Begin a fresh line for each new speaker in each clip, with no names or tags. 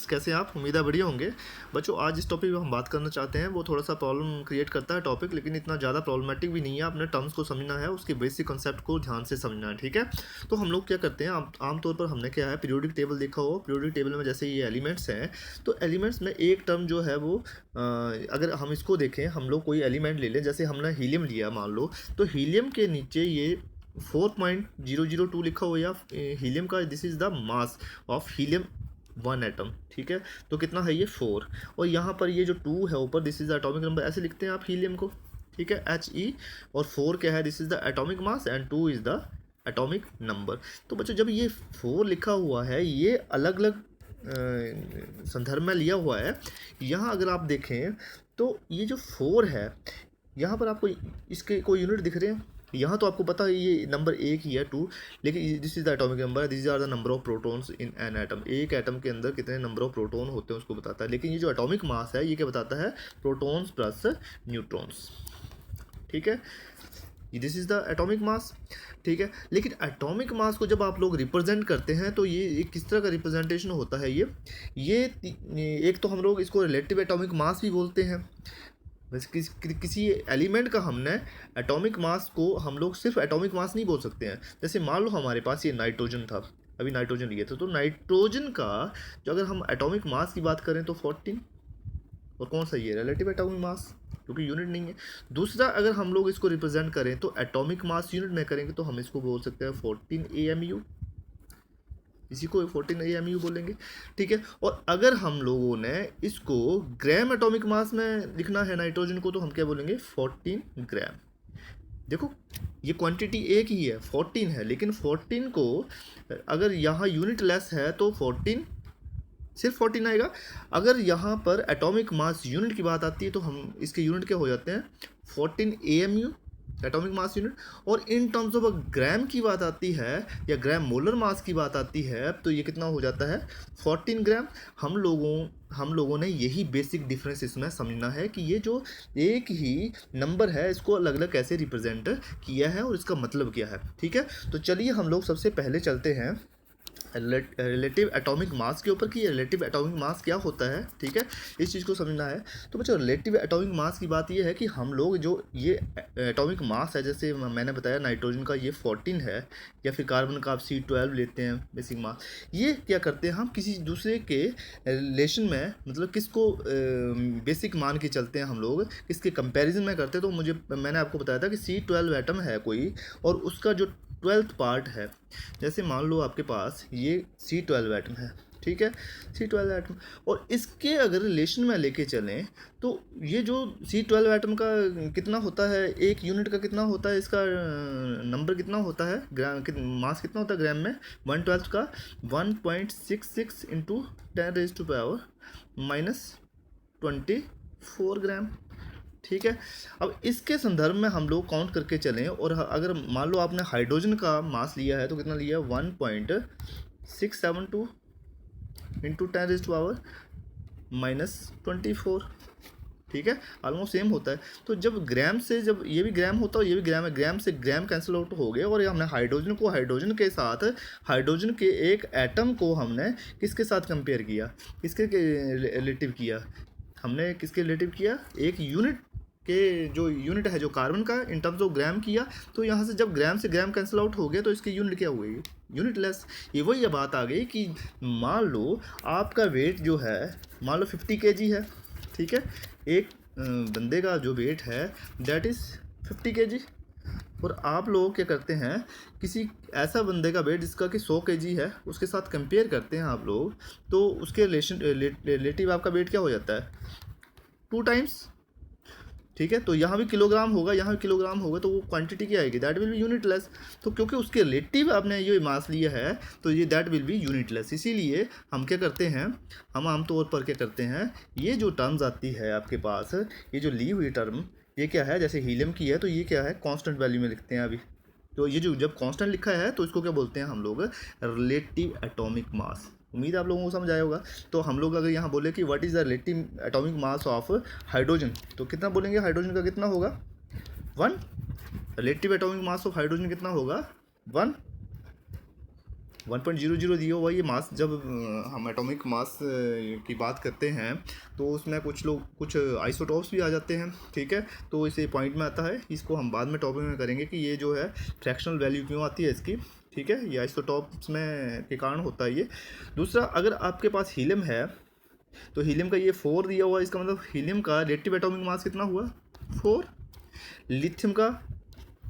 कैसे हैं आप? उम्मीद है बढ़िया होंगे। बच्चों आज इस टॉपिक पे हम बात करना चाहते हैं, वो थोड़ा सा प्रॉब्लम क्रिएट करता है टॉपिक, लेकिन इतना ज़्यादा प्रॉब्लमेटिक भी नहीं है। अपने टर्म्स को समझना है, उसके बेसिक कंसेप्ट को ध्यान से समझना है, ठीक है। तो हम लोग क्या करते हैं, आमतौर पर हमने क्या है, पीरियोडिक टेबल देखा हो। पीरियोडिक टेबल में जैसे ये एलिमेंट्स हैं, तो एलिमेंट्स में एक टर्म जो है वो अगर हम इसको देखें, हम लोग कोई एलिमेंट ले लें, जैसे हमने हीलियम लिया मान लो, तो हीलियम के नीचे ये 4.002 लिखा हो, या हीलियम का this is the mass of helium 1 atom, ठीक है। तो कितना है ये 4, और यहाँ पर ये जो 2 है ऊपर, this is the atomic number, ऐसे लिखते हैं आप हीलियम को, ठीक है, He। और 4 क्या है, this is the atomic mass, and 2 is the atomic number. तो बच्चों जब ये 4 लिखा हुआ है, ये अलग अलग संदर्भ में लिया हुआ है। यहाँ अगर आप देखें तो ये जो 4 है, यहाँ पर आपको इसके कोई यूनिट दिख रहे हैं? यहाँ तो आपको पता है ये नंबर एक ही है 2, लेकिन this is the atomic number, this are the number of protons in an atom. एक एटम के अंदर कितने नंबर ऑफ प्रोटॉन होते हैं उसको बताता है, लेकिन ये जो एटॉमिक मास है ये क्या बताता है, प्रोटॉन्स प्लस न्यूट्रॉन्स, ठीक है। This is the atomic mass, ठीक है। लेकिन एटॉमिक मास को जब आप लोग रिप्रेजेंट करते हैं तो ये किस तरह का रिप्रेजेंटेशन होता है, ये एक तो हम लोग इसको रिलेटिव एटॉमिक मास भी बोलते हैं। वैसे किसी एलिमेंट का हमने एटॉमिक मास को हम लोग सिर्फ एटॉमिक मास नहीं बोल सकते हैं। जैसे मान लो हमारे पास ये नाइट्रोजन था, अभी नाइट्रोजन लिए थे, तो नाइट्रोजन का जो अगर हम एटॉमिक मास की बात करें तो 14, और कौन सा ये रिलेटिव एटॉमिक मास, क्योंकि यूनिट नहीं है। दूसरा अगर हम लोग इसको रिप्रेजेंट करें तो एटॉमिक मास यूनिट में करेंगे तो हम इसको बोल सकते हैं 14 AMU, इसी को 14 AMU बोलेंगे, ठीक है। और अगर हम लोगों ने इसको ग्राम एटॉमिक मास में लिखना है नाइट्रोजन को, तो हम क्या बोलेंगे, 14 ग्राम। देखो ये क्वांटिटी एक ही है, 14 है, लेकिन 14 को अगर यहाँ यूनिट लेस है तो 14 सिर्फ 14 आएगा। अगर यहाँ पर एटॉमिक मास यूनिट की बात आती है तो हम इसके यूनिट क्या हो जाते हैं, 14 AMU एटॉमिक मास यूनिट। और इन टर्म्स ऑफ ग्राम की बात आती है या ग्राम मोलर मास की बात आती है तो ये कितना हो जाता है, 14 ग्राम। हम लोगों ने यही बेसिक डिफरेंस इसमें समझना है कि ये जो एक ही नंबर है इसको अलग अलग कैसे रिप्रेजेंट किया है और इसका मतलब क्या है, ठीक है। तो चलिए हम लोग सबसे पहले चलते हैं रिलेटिव एटॉमिक मास के ऊपर कि रिलेटिव एटॉमिक मास क्या होता है, ठीक है, इस चीज़ को समझना है। तो बच्चों रिलेटिव एटॉमिक मास की बात ये है कि हम लोग जो ये एटॉमिक मास है, जैसे मैंने बताया नाइट्रोजन का ये 14 है, या फिर कार्बन का आप C12 लेते हैं बेसिक मास, ये क्या करते हैं, हम किसी दूसरे के रिलेशन में, मतलब किसको बेसिक मान के चलते हैं हम लोग, किसके कंपेरिजन में करते हैं। तो मैंने आपको बताया था कि C12 एटम है कोई, और उसका जो 12th पार्ट है, जैसे मान लो आपके पास ये C12 एटम है, ठीक है, C12 एटम, और इसके अगर रिलेशन में लेके चलें तो ये जो C12 एटम का कितना होता है, एक यूनिट का कितना होता है, इसका नंबर कितना होता है, मास कितना होता है ग्राम में, 1/12 का 1.66 इंटू 10⁻⁻24 ग्राम, ठीक है। अब इसके संदर्भ में हम लोग काउंट करके चलें, और अगर मान लो आपने हाइड्रोजन का मास लिया है तो कितना लिया है, 1.672 इंटू 10⁻⁻24, ठीक है, ऑलमोस्ट सेम होता है। तो जब ग्राम से, जब ये भी ग्राम होता है और ये भी ग्राम है, ग्राम से ग्राम कैंसिल आउट हो गए, और ये हमने हाइड्रोजन के साथ, हाइड्रोजन के एक एटम को हमने किसके साथ कंपेयर किया, किसके रिलेटिव किया, हमने किसके रिलेटिव किया, एक यूनिट के जो यूनिट है जो कार्बन का, इन टर्म्स ऑफ ग्राम किया। तो यहाँ से जब ग्राम से ग्राम कैंसिल आउट हो गया तो इसकी यूनिट क्या हुई, यूनिट लेस। ये वही बात आ गई कि मान लो आपका वेट जो है, मान लो 50 kg है, ठीक है, एक बंदे का जो वेट है दैट इज़ 50 kg, और आप लोग क्या करते हैं, किसी ऐसा बंदे का वेट जिसका कि 100 kg है उसके साथ कंपेयर करते हैं आप लोग, तो उसके रिलेटिव आपका वेट क्या हो जाता है, 2 टाइम्स, ठीक है। तो यहाँ भी किलोग्राम होगा, यहाँ भी किलोग्राम होगा, तो वो क्वांटिटी क्या आएगी, that will be unit less. तो क्योंकि उसके रिलेटिव आपने ये मास लिया है तो ये that will be unit less. इसीलिए हम क्या करते हैं, हम आमतौर पर क्या करते हैं, ये जो टर्म्स आती है आपके पास, ये जो ली हुई टर्म, ये क्या है, जैसे हीलियम की है तो ये क्या है, कांस्टेंट वैल्यू में लिखते हैं अभी। तो ये जो जब कांस्टेंट लिखा है तो इसको क्या बोलते हैं हम लोग, रिलेटिव एटॉमिक मास। उम्मीद है आप लोगों को समझ आया होगा। तो हम लोग अगर यहाँ बोले कि what is the relative atomic mass of hydrogen, तो कितना बोलेंगे, हाइड्रोजन का कितना होगा, 1। Relative atomic mass of hydrogen कितना होगा, 1। 1.00 दिया हुआ ये मास। जब हम एटॉमिक मास की बात करते हैं तो उसमें कुछ आइसोटॉप्स भी आ जाते हैं, ठीक है। तो इसे पॉइंट में आता है, इसको हम बाद में टॉपिक में करेंगे कि ये जो है फ्रैक्शनल वैल्यू क्यों आती है इसकी, ठीक है। ये आइसोटॉप्स में के कारण होता है ये। दूसरा, अगर आपके पास हीलियम है तो हीलियम का ये 4 दिया हुआ है, इसका मतलब हीलियम का रिलेटिव एटॉमिक मास कितना हुआ, 4। लिथियम का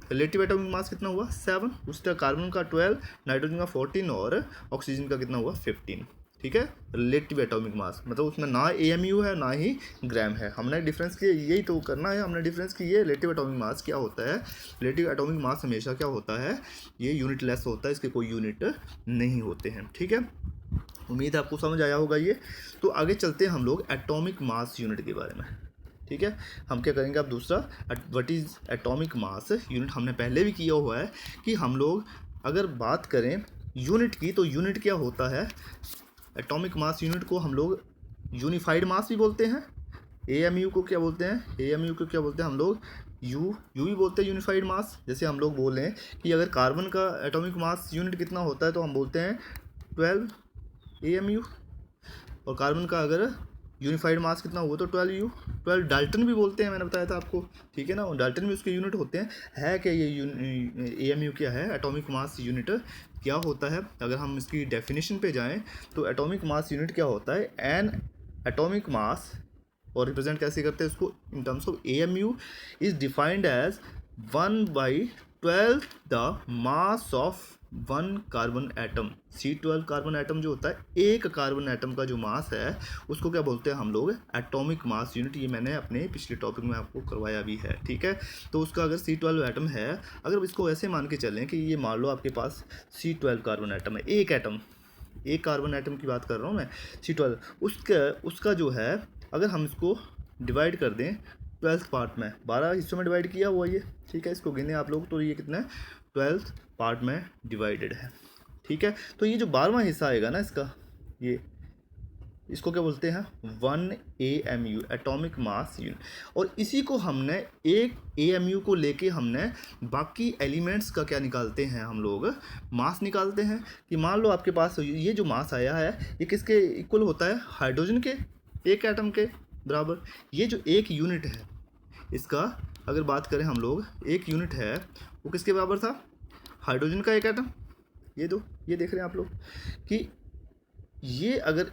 रिलेटिव एटॉमिक मास कितना हुआ, 7। उसका कार्बन का 12, नाइट्रोजन का 14 और ऑक्सीजन का कितना हुआ, 15, ठीक है। रिलेटिव एटॉमिक मास मतलब उसमें ना AMU है ना ही ग्राम है। हमने डिफरेंस किया, यही तो करना है, हमने डिफरेंस की ये रिलेटिव एटॉमिक मास क्या होता है। रिलेटिव एटॉमिक मास हमेशा क्या होता है, ये यूनिट लेस होता है, इसके कोई यूनिट नहीं होते हैं, ठीक है। उम्मीद है आपको समझ आया होगा ये। तो आगे चलते हैं हम लोग एटॉमिक मास यूनिट के बारे में, ठीक है। हम क्या करेंगे अब दूसरा, what is atomic mass unit. हमने पहले भी किया हुआ है कि हम लोग अगर बात करें यूनिट की तो यूनिट क्या होता है, एटॉमिक मास यूनिट को हम लोग यूनिफाइड मास भी बोलते हैं। AMU को क्या बोलते हैं, AMU को क्या बोलते हैं हम लोग, यू भी बोलते हैं यूनिफाइड मास। जैसे हम लोग बोल रहे हैं कि अगर कार्बन का एटॉमिक मास यूनिट कितना होता है तो हम बोलते हैं 12 AMU, और कार्बन का अगर यूनिफाइड मास कितना हुआ तो 12U। 12 डाल्टन भी बोलते हैं, मैंने बताया था आपको, ठीक है ना। डाल्टन भी उसके यूनिट होते हैं। है क्या ये AMU क्या है, एटॉमिक मास यूनिट क्या होता है। अगर हम इसकी डेफिनेशन पे जाएं तो एटॉमिक मास यूनिट क्या होता है, एन एटॉमिक मास, और रिप्रेजेंट कैसे करते हैं इसको in terms of AMU is defined as 1/12 the mass of 1 carbon atom. C12 carbon atom जो होता है, एक कार्बन एटम का जो मास है उसको क्या बोलते हैं हम लोग, एटॉमिक मास यूनिट। ये मैंने अपने पिछले टॉपिक में आपको करवाया भी है, ठीक है। तो उसका अगर C12 एटम है, अगर इसको ऐसे मान के चलें कि ये मान लो आपके पास C12 कार्बन एटम है, एक एटम, एक कार्बन एटम की बात कर रहा हूँ मैं, C12, उसका जो है अगर हम इसको डिवाइड कर दें 12th पार्ट में, 12 हिस्सों में डिवाइड किया हुआ ये, ठीक है। इसको गिने आप लोग तो ये कितना है, 12th पार्ट में डिवाइडेड है, ठीक है। तो ये जो 12वां हिस्सा आएगा ना इसका, ये इसको क्या बोलते हैं, 1 AMU एटॉमिक मास यूनिट। और इसी को हमने एक AMU को लेके हमने बाकी एलिमेंट्स का क्या निकालते हैं, हम लोग मास निकालते हैं। कि मान लो आपके पास ये जो मास आया है ये किसके इक्वल होता है, हाइड्रोजन के एक एटम के बराबर। ये जो एक यूनिट है इसका अगर बात करें हम लोग, एक यूनिट है वो किसके बराबर था, हाइड्रोजन का एक एटम। ये देख रहे हैं आप लोग कि ये अगर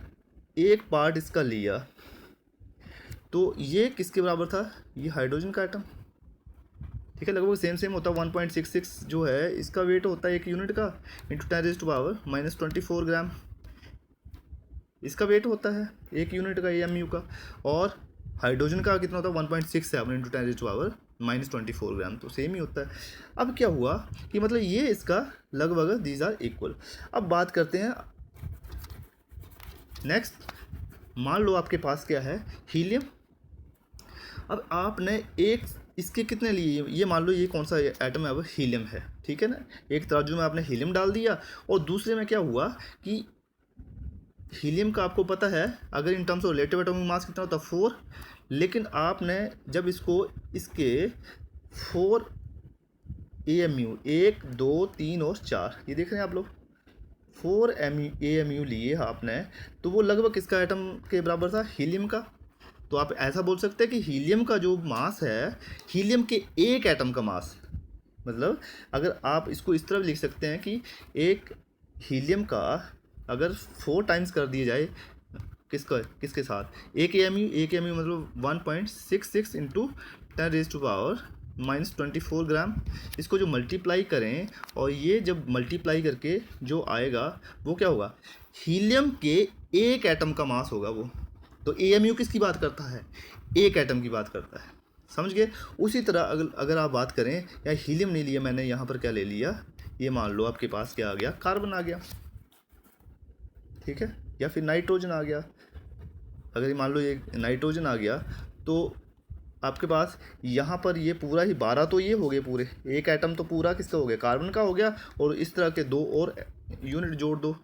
एक पार्ट इसका लिया तो ये किसके बराबर था, ये हाइड्रोजन का एटम, ठीक है। लगभग सेम होता है। 1.66 जो है इसका वेट होता है एक यूनिट का, इंटू 10⁻⁻24 ग्राम इसका वेट होता है एक यूनिट का AMU का। और हाइड्रोजन का कितना होता है, 1.67 इंटू 10⁻⁻24 ग्राम, तो सेम ही होता है। अब क्या हुआ कि मतलब ये इसका लगभग दीज आर इक्वल। अब बात करते हैं नेक्स्ट, मान लो आपके पास क्या है, हीलियम। अब आपने एक इसके कितने लिए, ये मान लो ये कौन सा एटम है, अब हीलियम है, ठीक है ना। एक तराजू में आपने हीलियम डाल दिया और दूसरे में क्या हुआ कि हीलियम का आपको पता है अगर इन terms of relative atomic mass कितना होता है, 4। लेकिन आपने जब इसके 4 AMU 1 2 3 और 4 ये देख रहे हैं आप लोग, 4 AMU लिए आपने, तो वो लगभग किसका एटम के बराबर था, हीलियम का। तो आप ऐसा बोल सकते हैं कि हीलियम का जो मास है, हीलियम के एक एटम का मास, मतलब अगर आप इसको इस तरह लिख सकते हैं कि एक हीलियम का अगर 4 टाइम्स कर दिया जाए किसके साथ, एक AMU मतलब 1.66 इंटू 10⁻⁻24 ग्राम। इसको जो मल्टीप्लाई करें और ये जब मल्टीप्लाई करके जो आएगा वो क्या होगा, हीलियम के एक एटम का मास होगा वो। तो AMU किसकी बात करता है, एक एटम की बात करता है, समझ गए। उसी तरह अगर आप बात करें, या हीलियम नहीं लिया मैंने, यहाँ पर क्या ले लिया, ये मान लो आपके पास क्या आ गया, कार्बन आ गया, ठीक है, या फिर नाइट्रोजन आ गया। अगर ये मान लो ये नाइट्रोजन आ गया तो आपके पास यहाँ पर ये पूरा ही 12 तो ये हो गए पूरे, एक एटम तो पूरा किसका हो गया, कार्बन का हो गया, और इस तरह के 2 और यूनिट जोड़ दो,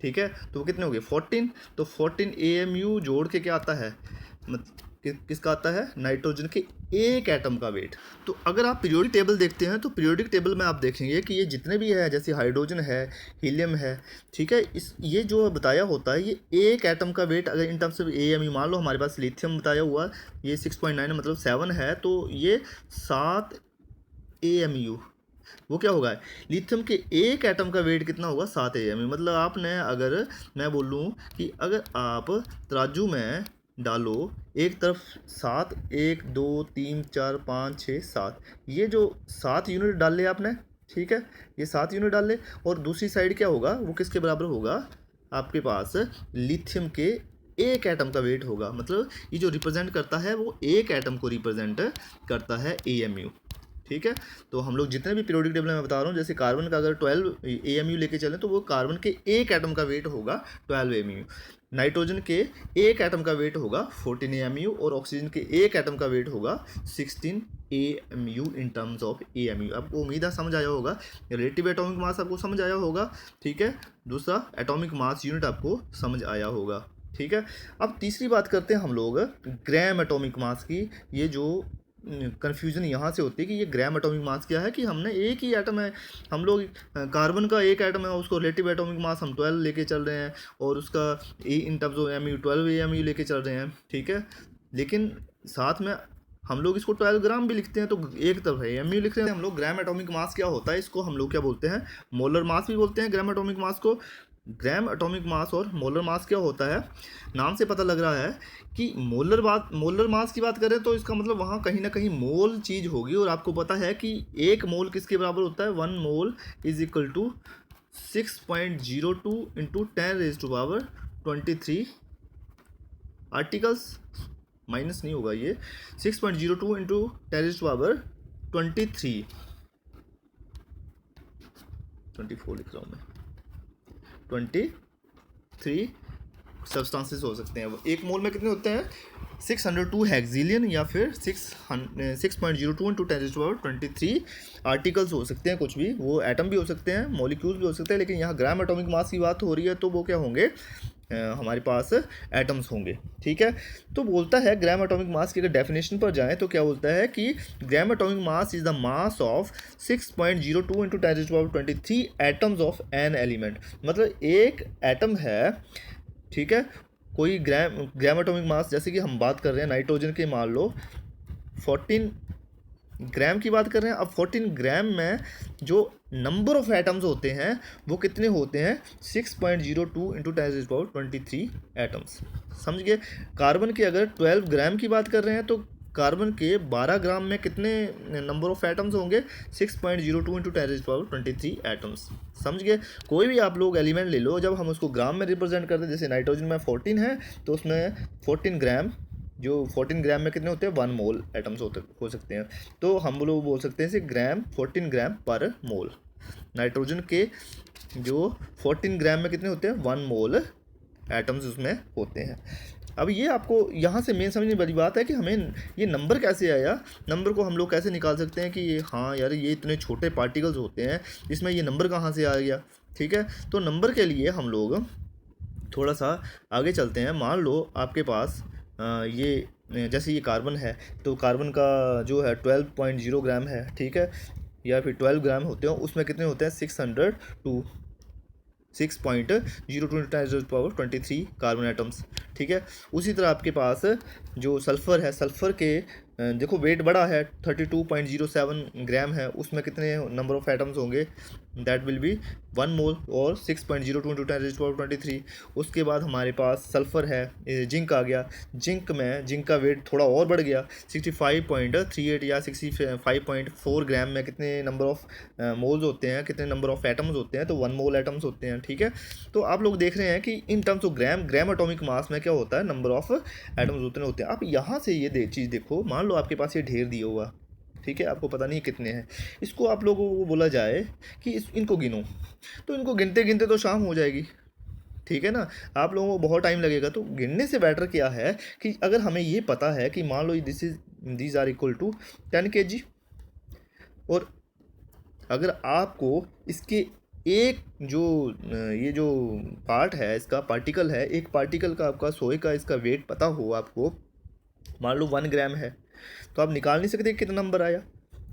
ठीक है। तो वो कितने हो गए, 14। तो 14 AMU जोड़ के क्या आता है, किसका आता है, नाइट्रोजन के एक एटम का वेट। तो अगर आप पीरियोडिक टेबल देखते हैं तो पीरियोडिक टेबल में आप देखेंगे कि ये जितने भी है, जैसे हाइड्रोजन है, हीलियम है, ठीक है, ये जो बताया होता है ये एक एटम का वेट, अगर इन टर्म्स ऑफ AMU मान लो हमारे पास लिथियम बताया हुआ ये 6.9 मतलब 7 है, तो ये 7 AMU वो क्या होगा, लिथियम के एक एटम का वेट कितना होगा, 7 AMU। मतलब आपने, अगर मैं बोलूँ कि अगर आप तराजू में डालो एक तरफ 7, 1 2 3 4 5 6 7, ये जो 7 यूनिट डाल ले आपने, ठीक है, ये 7 यूनिट डाल ले, और दूसरी साइड क्या होगा, वो किसके बराबर होगा, आपके पास लिथियम के एक एटम का वेट होगा। मतलब ये जो रिप्रेजेंट करता है वो एक एटम को रिप्रेजेंट करता है AMU, ठीक है। तो हम लोग जितने भी पीरियोडिक टेबल में बता रहा हूँ, जैसे कार्बन का अगर 12 AMU लेके चलें तो वो कार्बन के एक एटम का वेट होगा 12 AMU, नाइट्रोजन के एक एटम का वेट होगा 14 AMU, और ऑक्सीजन के एक एटम का वेट होगा 16 AMU in terms of AMU। आपको उम्मीद है समझ आया होगा, रिलेटिव एटॉमिक मास आपको समझ आया होगा, ठीक है। दूसरा एटॉमिक मास यूनिट आपको समझ आया होगा, ठीक है। अब तीसरी बात करते हैं हम लोग ग्राम एटॉमिक मास की। ये जो कन्फ्यूजन यहाँ से होती है कि ये ग्राम एटॉमिक मास क्या है, कि हमने एक ही एटम है, हम लोग कार्बन का एक एटम है, उसको रिलेटिव एटॉमिक मास हम 12 लेके चल रहे हैं, और उसका इन टर्म्स ऑफ AMU 12 AMU लेके चल रहे हैं, ठीक है। लेकिन साथ में हम लोग इसको 12 ग्राम भी लिखते हैं, तो एक तरफ है AMU लिख रहे हैं हम लोग। ग्राम एटॉमिक मास क्या होता है, इसको हम लोग क्या बोलते हैं, मोलर मास भी बोलते हैं ग्राम एटॉमिक मास को। ग्राम एटॉमिक मास और मोलर मास क्या होता है, नाम से पता लग रहा है कि मोलर मास की बात करें तो इसका मतलब वहाँ कहीं ना कहीं मोल चीज़ होगी, और आपको पता है कि एक मोल किसके बराबर होता है, 1 mole is equal to 6.02 into 10⁻23 particles, minus नहीं होगा ये, 6.02 इंटू 10⁻23, 24 लिख रहा हूँ मैं, 23 सब्सटेंसेस हो सकते हैं। एक मोल में कितने होते हैं, 602 हेक्सिलियन या फिर 6.02 इंटू 10⁻23 आर्टिकल्स हो सकते हैं, कुछ भी, वो एटम भी हो सकते हैं, मॉलिक्यूल्स भी हो सकते हैं, लेकिन यहाँ ग्राम एटॉमिक मास की बात हो रही है तो वो क्या होंगे, हमारे पास एटम्स होंगे, ठीक है। तो बोलता है ग्राम एटॉमिक मास की अगर डेफिनेशन पर जाएं तो क्या बोलता है कि gram atomic mass is the mass of 6.02 into 10⁻23 atoms of an element. मतलब एक एटम है, ठीक है, कोई ग्राम एटॉमिक मास, जैसे कि हम बात कर रहे हैं नाइट्रोजन के, मान लो 14 ग्राम की बात कर रहे हैं। अब 14 ग्राम में जो नंबर ऑफ एटम्स होते हैं वो कितने होते हैं, 6.02 इंटू 10⁻23 एटम्स, समझ गए। कार्बन के अगर 12 ग्राम की बात कर रहे हैं तो कार्बन के 12 ग्राम में कितने नंबर ऑफ एटम्स होंगे, 6.02 इंटू 10⁻23 एटम्स, समझ गए। कोई भी आप लोग एलिमेंट ले लो, जब हम उसको ग्राम में रिप्रेजेंट करते हैं, जैसे नाइट्रोजन में 14 है तो उसमें 14 ग्राम, जो 14 ग्राम में कितने होते हैं, 1 मोल एटम्स हो सकते हैं, तो हम लोग बोल सकते हैं 14 ग्राम पर मोल। नाइट्रोजन के जो 14 ग्राम में कितने होते हैं, 1 मोल एटम्स उसमें होते हैं। अब ये आपको यहाँ से मेन समझने वाली बात है कि हमें ये नंबर कैसे आया, नंबर को हम लोग कैसे निकाल सकते हैं कि ये, हाँ यार ये इतने छोटे पार्टिकल्स होते हैं, इसमें ये नंबर कहाँ से आ गया, ठीक है। तो नंबर के लिए हम लोग थोड़ा सा आगे चलते हैं। मान लो आपके पास ये जैसे ये कार्बन है, तो कार्बन का जो है 12.0 ग्राम है, ठीक है, या फिर 12 ग्राम होते हैं, उसमें कितने होते हैं, 6.02 कार्बन एटम्स, ठीक है। उसी तरह आपके पास जो सल्फ़र है, सल्फ़र के देखो वेट बड़ा है, 32.07 ग्राम है, उसमें कितने नंबर ऑफ एटम्स होंगे, दैट विल बी 1 मोल, और 6.02 इंटू 10⁻23। उसके बाद हमारे पास सल्फ़र है, जिंक आ गया, जिंक का वेट थोड़ा और बढ़ गया, 65.38 या 65.4 ग्राम में कितने नंबर ऑफ मोल्स होते हैं, कितने नंबर ऑफ एटम्स होते हैं, तो 1 मोल एटम्स होते हैं, ठीक है। तो आप लोग देख रहे हैं कि इन terms of gram atomic mass में क्या होता है, नंबर ऑफ एटम्स उतने होते हैं। आप यहाँ से ये चीज़ देखो, मान लो आपके पास ये ढेर दिया हुआ, ठीक है, आपको पता नहीं कितने हैं, इसको आप लोगों को बोला जाए कि इनको गिनो, तो इनको गिनते गिनते तो शाम हो जाएगी, ठीक है ना, आप लोगों को बहुत टाइम लगेगा। तो गिनने से बेटर क्या है कि अगर हमें ये पता है कि मान लो these are equal to 10 kg, और अगर आपको इसके एक जो ये जो पार्ट है, इसका पार्टिकल है, एक पार्टिकल का आपका 100 का इसका वेट पता हो आपको, मान लो 1 ग्राम है, तो आप निकाल नहीं सकते कितना नंबर आया।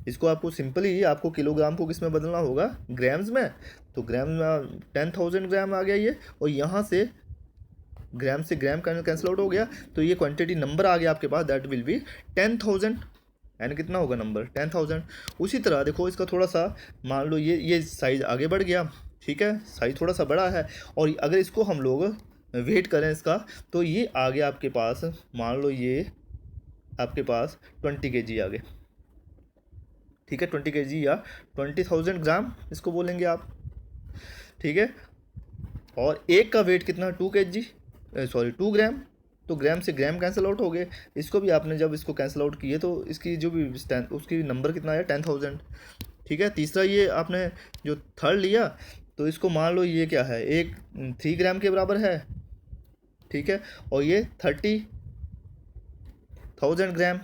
इसको आपको सिंपली आपको किलोग्राम को किस में बदलना होगा, ग्राम्स में। तो ग्राम में 10,000 ग्राम आ गया ये, और यहाँ से ग्राम से ग्राम कैंसिल आउट हो गया, तो ये क्वांटिटी नंबर आ गया आपके पास, दैट विल बी 10,000। यानी कितना होगा नंबर, 10,000। उसी तरह देखो इसका थोड़ा सा, मान लो ये साइज़ आगे बढ़ गया, ठीक है, साइज़ थोड़ा सा बड़ा है, और अगर इसको हम लोग वेट करें इसका, तो ये आ गया आपके पास, मान लो ये आपके पास 20 kg आ गए, ठीक है, 20 kg या 20,000 ग्राम इसको बोलेंगे आप, ठीक है। और एक का वेट कितना, 2 kg, सॉरी 2 ग्राम, तो ग्राम से ग्राम कैंसिल आउट हो गए। इसको भी आपने जब इसको कैंसिल आउट किए तो इसकी जो भी उसकी नंबर कितना आया, 10,000, ठीक है। तीसरा ये आपने जो थर्ड लिया, तो इसको मान लो ये क्या है, एक 3 ग्राम के बराबर है, ठीक है, और ये 30,000 ग्राम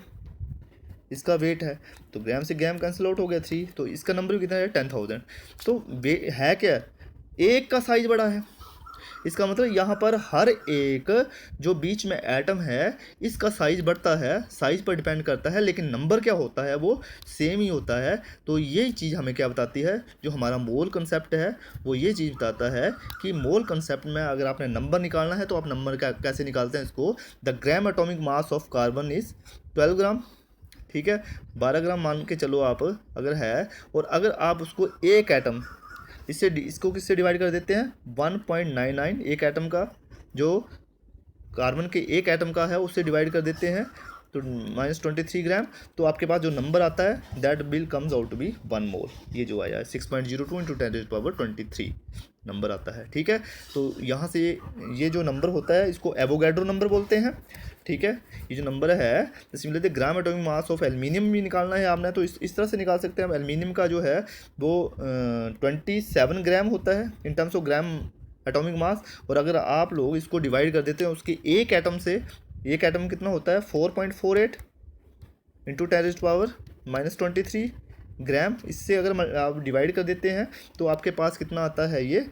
इसका वेट है, तो ग्राम से ग्राम कैंसिल आउट हो गया 3, तो इसका नंबर भी कितना है, 10,000। तो है क्या, एक का साइज बड़ा है, इसका मतलब यहाँ पर हर एक जो बीच में एटम है इसका साइज बढ़ता है, साइज पर डिपेंड करता है, लेकिन नंबर क्या होता है वो सेम ही होता है। तो ये चीज़ हमें क्या बताती है, जो हमारा मोल कंसेप्ट है वो ये चीज़ बताता है कि मोल कंसेप्ट में अगर आपने नंबर निकालना है तो आप नंबर कैसे निकालते हैं इसको, the gram atomic mass of carbon is 12 ग्राम, ठीक है, 12 ग्राम मान के चलो आप अगर है, और अगर आप उसको एक एटम इसको किससे डिवाइड कर देते हैं, 1.99, एक एटम का जो कार्बन के एक एटम का है उससे डिवाइड कर देते हैं, तो -23 ग्राम, तो आपके पास जो नंबर आता है that bill comes out to be 1 mole. ये जो आया है 6.02 × 10⁻23 नंबर आता है, ठीक है। तो यहाँ से ये जो नंबर होता है इसको एवोगैड्रो नंबर बोलते हैं, ठीक है। ये जो नंबर है, similarly gram atomic mass of aluminium भी निकालना है आपने, तो इस तरह से निकाल सकते हैं। एल्यूमिनियम का जो है वो 27 ग्राम होता है इन terms of gram atomic mass, और अगर आप लोग इसको डिवाइड कर देते हैं उसके एक एटम से, एक एटम कितना होता है 4.48 × 10⁻23 ग्राम, इससे अगर आप डिवाइड कर देते हैं तो आपके पास कितना आता है, ये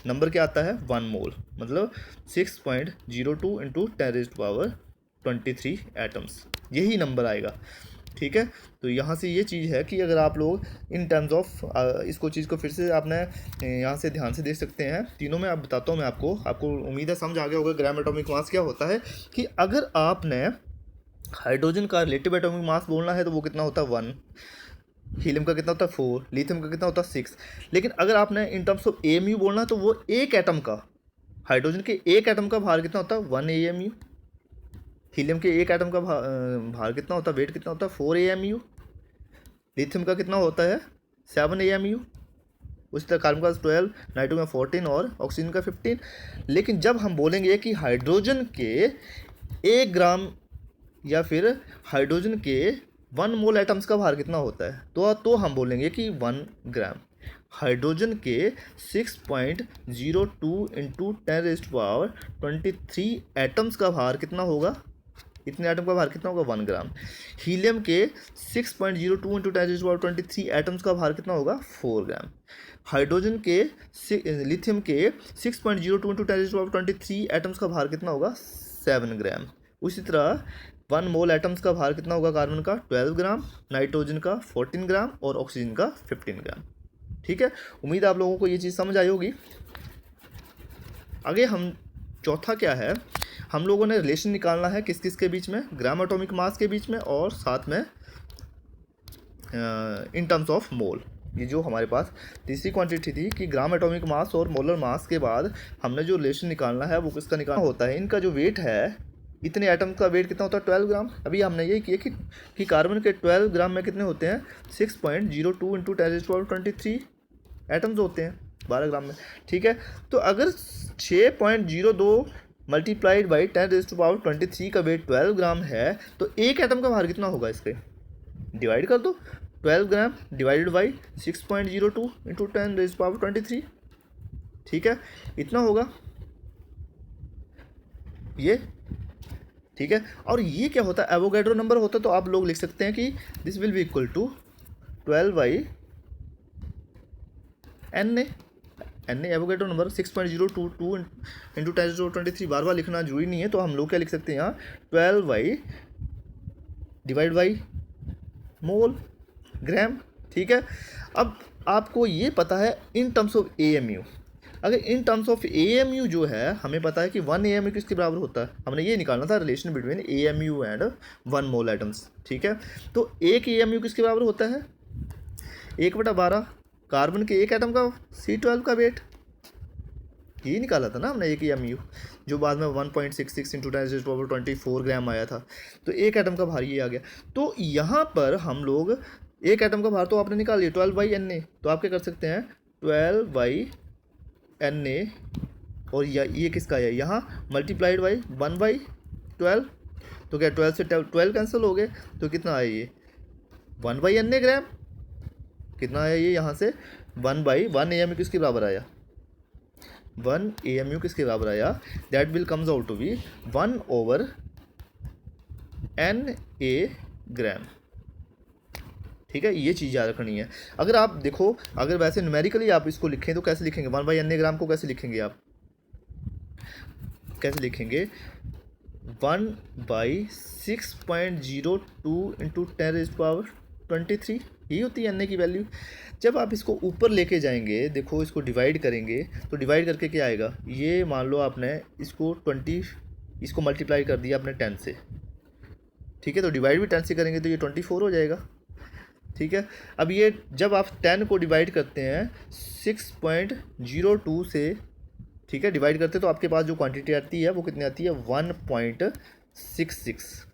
नंबर क्या आता है, 1 मोल, मतलब 6.02 × 10⁻23 एटम्स, यही नंबर आएगा, ठीक है। तो यहाँ से ये चीज़ है कि अगर आप लोग इन टर्म्स ऑफ इसको चीज़ को फिर से आपने यहाँ से ध्यान से देख सकते हैं, तीनों में आप बताता हूँ मैं आपको उम्मीद है समझ आ गया होगा ग्राम एटॉमिक मास क्या होता है। कि अगर आपने हाइड्रोजन का रिलेटिव एटॉमिक मास बोलना है तो वो कितना होता है 1, हीलियम का कितना होता है 4, लिथियम का कितना होता है 6, लेकिन अगर आपने इन टर्म्स ऑफ AMU बोलना है तो वो एक एटम का, हाइड्रोजन के एक एटम का भार कितना होता है 1 AMU, हीलियम के एक एटम का भार कितना होता है, वेट कितना होता है 4 AMU, लिथियम का कितना होता है 7 AMU, उसी तरह कार्बन का 12, नाइट्रोजन का 14 और ऑक्सीजन का 15। लेकिन जब हम बोलेंगे कि हाइड्रोजन के 1 ग्राम या फिर हाइड्रोजन के 1 मोल एटम्स का भार कितना होता है, तो हम बोलेंगे कि 1 ग्राम। हाइड्रोजन के 6.02 × 10⁻23 एटम्स का भार कितना होगा, इतने एटम का भार कितना होगा 1 ग्राम। हीलियम के 6.02 × 10⁻23 एटम्स का भार कितना होगा 4 ग्राम। हाइड्रोजन के लिथियम के 6.02 × 10⁻23 एटम्स का भार कितना होगा 7 ग्राम। उसी तरह 1 मोल एटम्स का भार कितना होगा कार्बन का 12 ग्राम, नाइट्रोजन का 14 ग्राम और ऑक्सीजन का 15 ग्राम, ठीक है। उम्मीद है आप लोगों को ये चीज़ समझ आई होगी। आगे हम चौथा क्या है, हम लोगों ने रिलेशन निकालना है किस किस के बीच में, ग्राम एटॉमिक मास के बीच में और साथ में इन टर्म्स ऑफ मोल। ये जो हमारे पास तीसरी क्वांटिटी थी कि ग्राम एटॉमिक मास और मोलर मास के बाद हमने जो रिलेशन निकालना है वो किसका निकालना होता है, इनका जो वेट है, इतने एटम का वेट कितना होता है 12 ग्राम। अभी हमने ये किया कि कार्बन के 12 ग्राम में कितने होते हैं 6.02 × 10⁻23 एटम्स होते हैं 12 ग्राम में, ठीक है। तो अगर 6.02 मल्टीप्लाइड बाई 10⁻23 का वेट 12 ग्राम है तो एक एटम का भार कितना होगा, इसके डिवाइड कर दो, 12 ग्राम डिवाइडेड बाई 6.02 × 10⁻23, ठीक है, इतना होगा ये, ठीक है। और ये क्या होता है, एवोगैड्रो नंबर होता है, तो आप लोग लिख सकते हैं कि this will be equal to 12/Na। N Avogadro number 6.022 into 10⁻23 बार बार लिखना जरूरी नहीं है, तो हम लोग क्या लिख सकते हैं यहाँ 12 डिवाइड बाई मोल ग्राम। ठीक है, अब आपको ये पता है इन टर्म्स ऑफ AMU। अगर इन टर्म्स ऑफ AMU जो है हमें पता है कि 1 AMU किसके बराबर होता है, हमने ये निकालना था relation between AMU and 1 mole atoms. ठीक है, तो 1 AMU किसके बराबर होता है 1/12 कार्बन के एक एटम का C12 का वेट। ये निकाला था ना हमने 1 AMU, जो बाद में 1.66 इंटू 10⁻24 ग्राम आया था। तो एक एटम का भार ये आ गया। तो यहाँ पर हम लोग एक एटम का भार तो आपने निकाल लिया 12/Na, तो आप क्या कर सकते हैं 12/Na और ये किसका है यहाँ मल्टीप्लाइड बाई 1/12। तो क्या 12 से 12 कैंसिल हो गए, तो कितना आया ये 1/Na ग्राम। कितना आया ये यहाँ से 1/1 AMU किसके बराबर आया 1 AMU किसके बराबर आया, that will comes out to be 1/Na gram. ठीक है, ये चीज़ याद रखनी है। अगर आप देखो, अगर वैसे न्यूमेरिकली आप इसको लिखें तो कैसे लिखेंगे 1/Na ग्राम को कैसे लिखेंगे, आप कैसे लिखेंगे 1/6.02 इंटू 10⁻23 यही होती है Na की वैल्यू। जब आप इसको ऊपर लेके जाएंगे, देखो इसको डिवाइड करेंगे, तो डिवाइड करके क्या आएगा, ये मान लो आपने इसको 20 इसको मल्टीप्लाई कर दिया आपने 10 से। ठीक है, तो डिवाइड भी 10 से करेंगे तो ये 24 हो जाएगा। ठीक है, अब ये जब आप 10 को डिवाइड करते हैं 6.02 से, ठीक है, डिवाइड करते हैं तो आपके पास जो क्वांटिटी आती है वो कितनी आती है 1.66।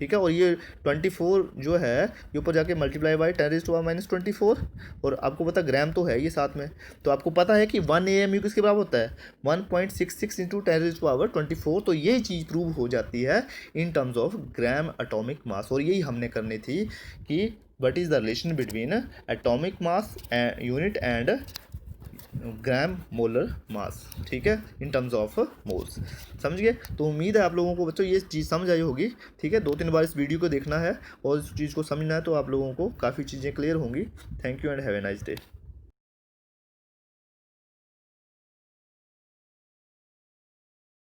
ठीक है, और ये 24 जो है ये ऊपर जाके मल्टीप्लाई बाई 10⁻24, और आपको पता ग्राम तो है ये साथ में, तो आपको पता है कि 1 AMU किसके बराबर होता है 1.66 इंटू 10⁻24। तो ये चीज़ प्रूव हो जाती है इन terms of gram atomic mass, और यही हमने करनी थी कि what is the relation between atomic mass unit and gram molar mass. ठीक है, इन टर्म्स ऑफ मोल्स। समझ गए, तो उम्मीद है आप लोगों को बच्चों ये चीज़ समझ आई होगी। ठीक है, 2-3 बार इस वीडियो को देखना है और इस चीज़ को समझना है, तो आप लोगों को काफ़ी चीज़ें क्लियर होंगी। Thank you and have a nice day.